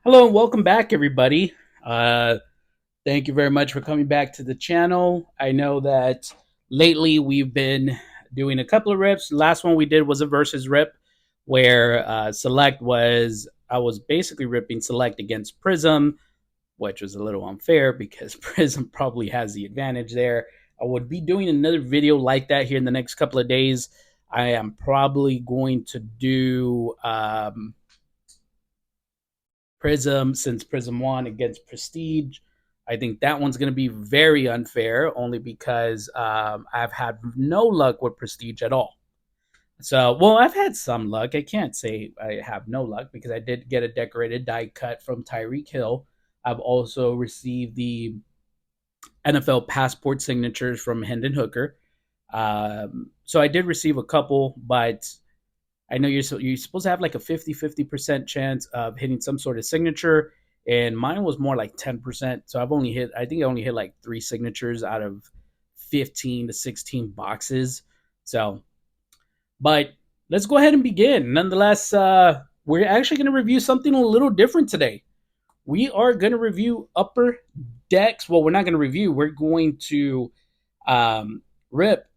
Hello and welcome back, everybody. Uh, Thank you very much for coming back to the channel. I know that lately we've been doing a couple of rips. The last one we did was a versus rip, where Select was I was basically ripping Select against Prism, which was a little unfair because Prism probably has the advantage there. I would be doing another video like that here in the next couple of days. I am probably going to do Prism since Prism won against Prestige. I think that one's going to be very unfair only because I've had no luck with Prestige at all. So, well, I've had some luck. I can't say I have no luck because I did get a decorated die cut from Tyreek Hill. I've also received the NFL passport signatures from Hendon Hooker. So I did receive a couple, but I know you're supposed to have like a 50-50% chance of hitting some sort of signature, and mine was more like 10%. So I think I only hit like three signatures out of 15 to 16 boxes. So, but let's go ahead and begin. Nonetheless, we're actually going to review something a little different today. We are going to review upper decks. Well, we're not going to review. We're going to rip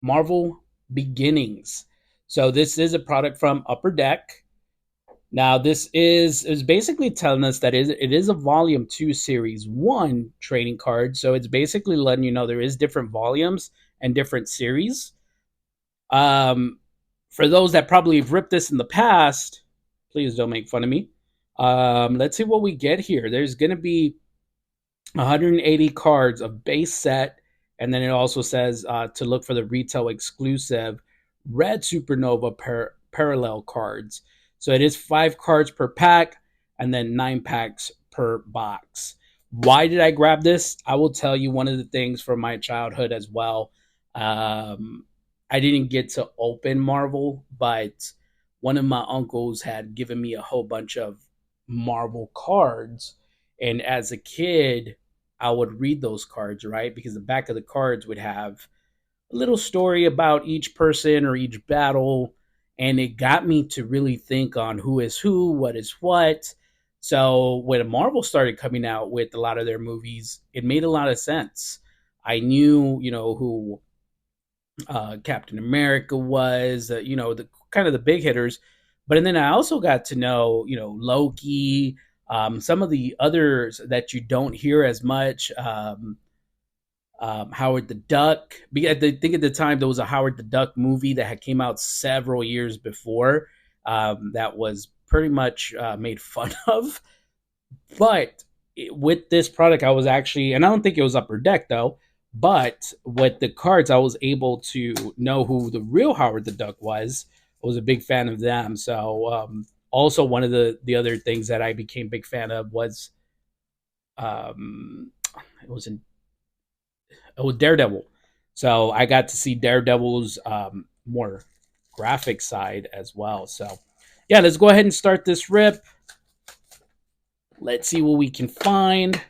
Marvel Beginnings. So this is a product from Upper Deck. Now this is basically telling us that it is a Volume 2 Series 1 trading card. So it's basically letting you know there is different volumes and different series. Um, for those that probably have ripped this in the past, please don't make fun of me. Let's see what we get here. There's going to be 180 cards of base set, and then it also says to look for the retail exclusive red supernova parallel cards. So it is 5 cards per pack, and then 9 packs per box. Why did I grab this? I will tell you one of the things from my childhood as well. Um, I didn't get to open Marvel, but one of my uncles had given me a whole bunch of Marvel cards, and as a kid I would read those cards, right? Because the back of the cards would have a little story about each person or each battle. And it got me to really think on who is who, what is what. So when Marvel started coming out with a lot of their movies, it made a lot of sense. I knew, who Captain America was, the kind of the big hitters. But and then I also got to know, Loki, some of the others that you don't hear as much. Howard the Duck. I think at the time there was a Howard the Duck movie that had came out several years before that was pretty much made fun of. But with this product, I was actually, and I don't think it was Upper Deck though. But with the cards, I was able to know who the real Howard the Duck was. I was a big fan of them. So also one of the other things that I became a big fan of was um, it was in with Daredevil. So I got to see Daredevil's more graphic side as well. So yeah, let's go ahead and start this rip. Let's see what we can find.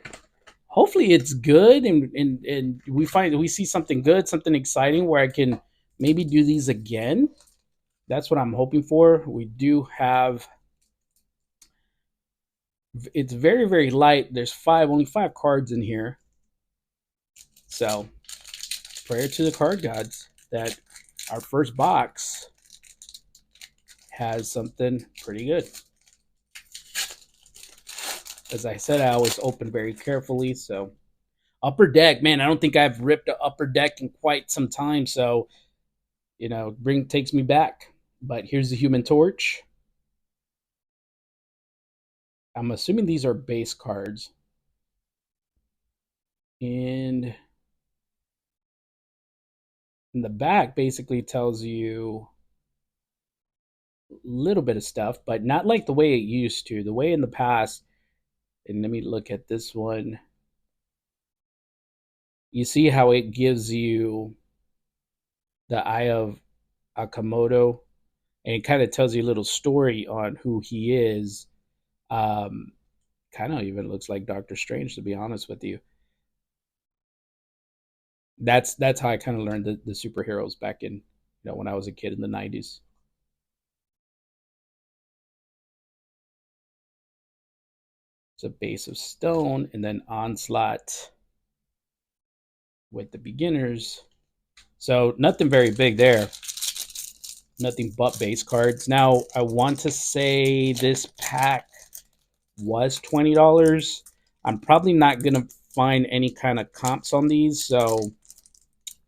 Hopefully it's good and we see something good, something exciting where I can maybe do these again. That's what I'm hoping for. We do have it's very, very light. There's only 5 cards in here. So prayer to the card gods that our first box has something pretty good. As I said, I always open very carefully. So upper deck, man, I don't think I've ripped an upper deck in quite some time. So takes me back. But here's the Human Torch. I'm assuming these are base cards, and in the back basically tells you a little bit of stuff, but not like the way it used to. The way in the past, and let me look at this one. You see how it gives you the Eye of Akamoto, and it kind of tells you a little story on who he is. Um, Kind of even looks like Doctor Strange, to be honest with you. That's how I kind of learned the superheroes back in when I was a kid in the '90s. It's a base of stone, and then onslaught with the beginners. So nothing very big there. Nothing but base cards. Now I want to say this pack was $20. I'm probably not gonna find any kind of comps on these, so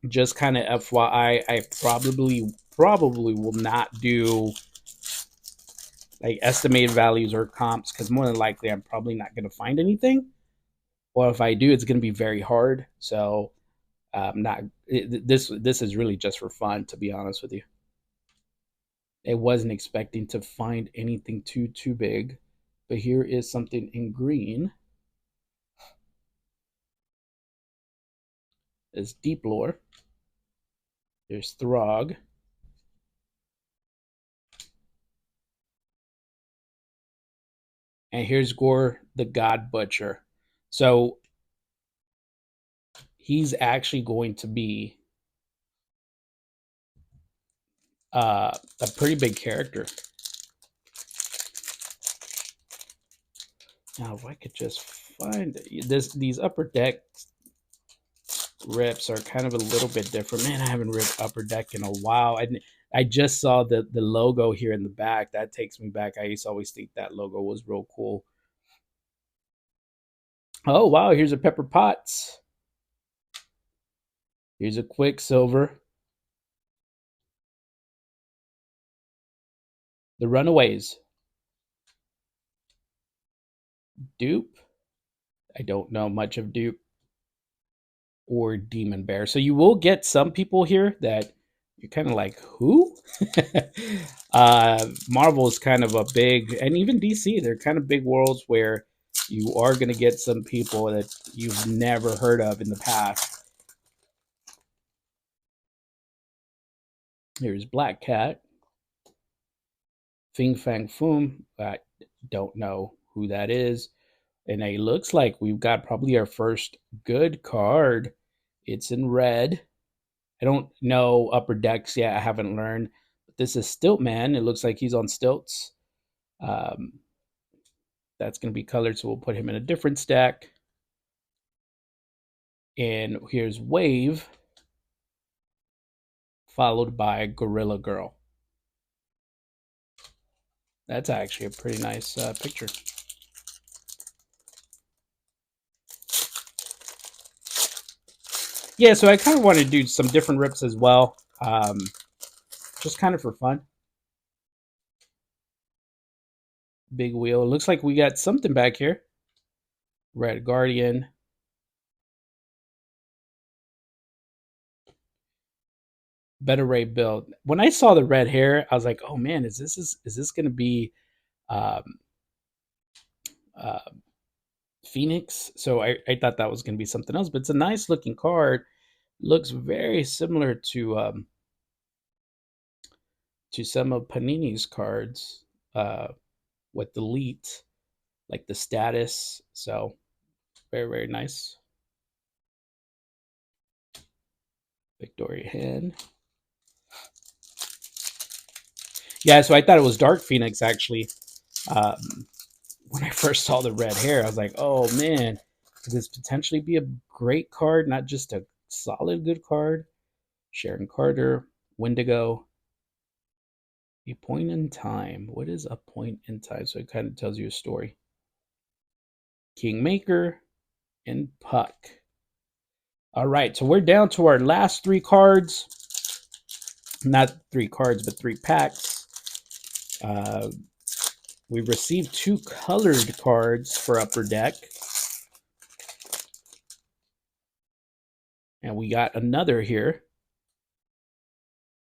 just kind of FYI, I probably will not do like estimated values or comps because more than likely I'm probably not gonna find anything. Or if I do, it's gonna be very hard. So not this is really just for fun, to be honest with you. I wasn't expecting to find anything too big, but here is something in green. Is Deep Lore. There's Throg. And here's Gore the God Butcher. So he's actually going to be a pretty big character. Now, if I could just find these upper deck rips are kind of a little bit different. Man, I haven't ripped upper deck in a while. I just saw the logo here in the back. That takes me back. I used to always think that logo was real cool. Oh wow, here's a Pepper Potts. Here's a Quicksilver. The Runaways. Dupe. I don't know much of Dupe or Demon Bear. So you will get some people here that you're kind of like, who? Marvel is kind of a big, and even DC, they're kind of big worlds where you are going to get some people that you've never heard of in the past. Here's Black Cat, Fing Fang Foom. I don't know who that is. And it looks like we've got probably our first good card. It's in red. I don't know upper decks yet. I haven't learned. But this is Stiltman. It looks like he's on stilts. Um, that's going to be colored, so we'll put him in a different stack. And here's Wave, followed by Gorilla Girl. That's actually a pretty nice picture. Yeah, so I kind of want to do some different rips as well, just kind of for fun. Big wheel. It looks like we got something back here. Red Guardian. Better Ray build. When I saw the red hair, I was like, "Oh man, is this going to be um, uh, Phoenix?" So I thought that was going to be something else, but it's a nice looking card. Looks very similar to some of Panini's cards with Elite, like the status. So very nice. Victoria Hand. Yeah, so I thought it was Dark Phoenix actually. Um, when I first saw the red hair, I was like, oh man, could this potentially be a great card, not just a solid good card? Sharon Carter, Wendigo. A point in time. What is a point in time? So it kind of tells you a story. Kingmaker and Puck. All right, so we're down to our last three cards. Not three cards, but three packs. We've received two colored cards for Upper Deck. And we got another here.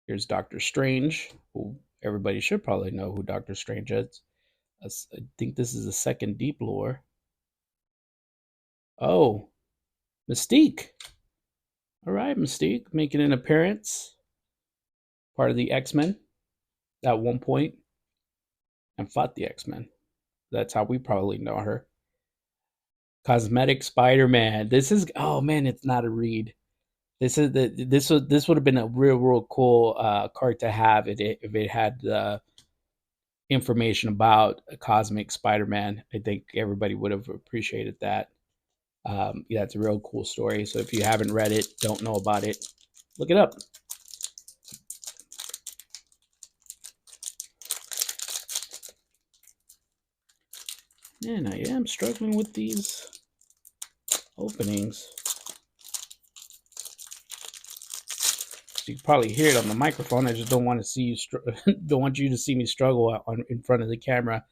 Here's Doctor Strange, who everybody should probably know who Doctor Strange is. I think this is the second Deep Lore. Oh, Mystique. All right, Mystique making an appearance. Part of the X-Men at one point and fought the X-Men. That's how we probably know her. Cosmetic Spider-Man. This is, oh man, it's not a read. This would have been a real cool card to have if it had information about a Cosmic Spider-Man. I think everybody would have appreciated that. Yeah, it's a real cool story. So if you haven't read it, don't know about it, look it up. Man, I am struggling with these openings. You can probably hear it on the microphone. I just don't want to see you don't want you to see me struggle in front of the camera.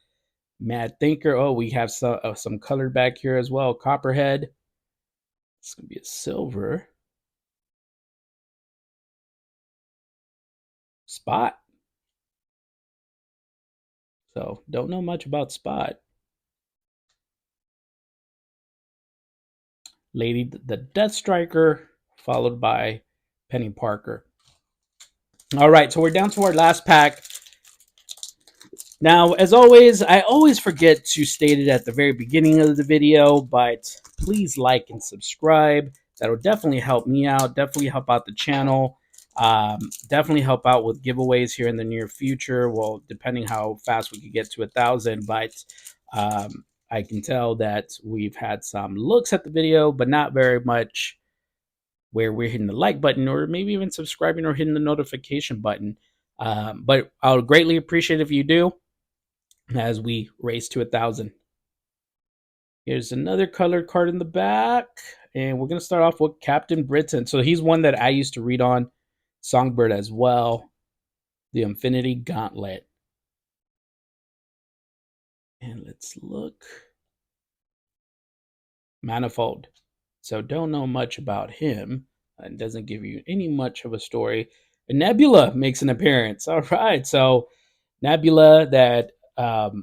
Mad Thinker. Oh, we have some colored back here as well. Copperhead. It's gonna be a silver. Spot. So don't know much about Spot. Lady the Death Striker, followed by Penny Parker. All right, so we're down to our last pack. Now, as always, I always forget to state it at the very beginning of the video, but please like and subscribe. That'll definitely help me out, definitely help out the channel, definitely help out with giveaways here in the near future. Well, depending how fast we could get to 1,000, but I can tell that we've had some looks at the video, but not very much where we're hitting the like button or maybe even subscribing or hitting the notification button. But I would greatly appreciate if you do as we race to 1,000. Here's another colored card in the back. And we're going to start off with Captain Britain. So he's one that I used to read on Songbird as well. The Infinity Gauntlet. And let's look. Manifold. So don't know much about him. It doesn't give you any much of a story. And Nebula makes an appearance. All right. So Nebula, that if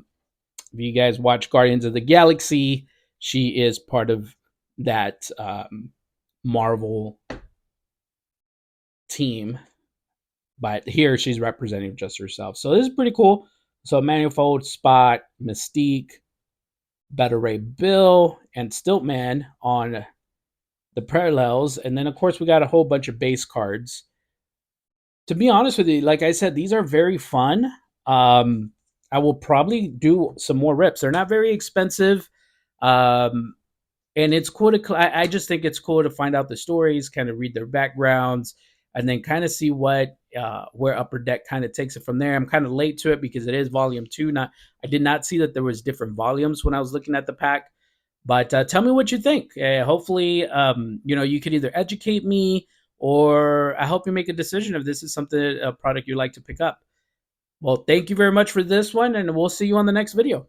you guys watch Guardians of the Galaxy, she is part of that Marvel team. But here she's representing just herself. So this is pretty cool. So Manifold, Spot, Mystique, Beta Ray Bill, and Stiltman on the parallels. And then, of course, we got a whole bunch of base cards. To be honest with you, like I said, these are very fun. I will probably do some more rips. They're not very expensive. And it's cool to, I just think it's cool to find out the stories, kind of read their backgrounds, and then kind of see what, where Upper Deck kind of takes it from there. I'm kind of late to it because it is volume 2. I did not see that there was different volumes when I was looking at the pack. But tell me what you think. Hopefully, you could either educate me or I hope you make a decision if this is a product you like to pick up. Well, thank you very much for this one, and we'll see you on the next video.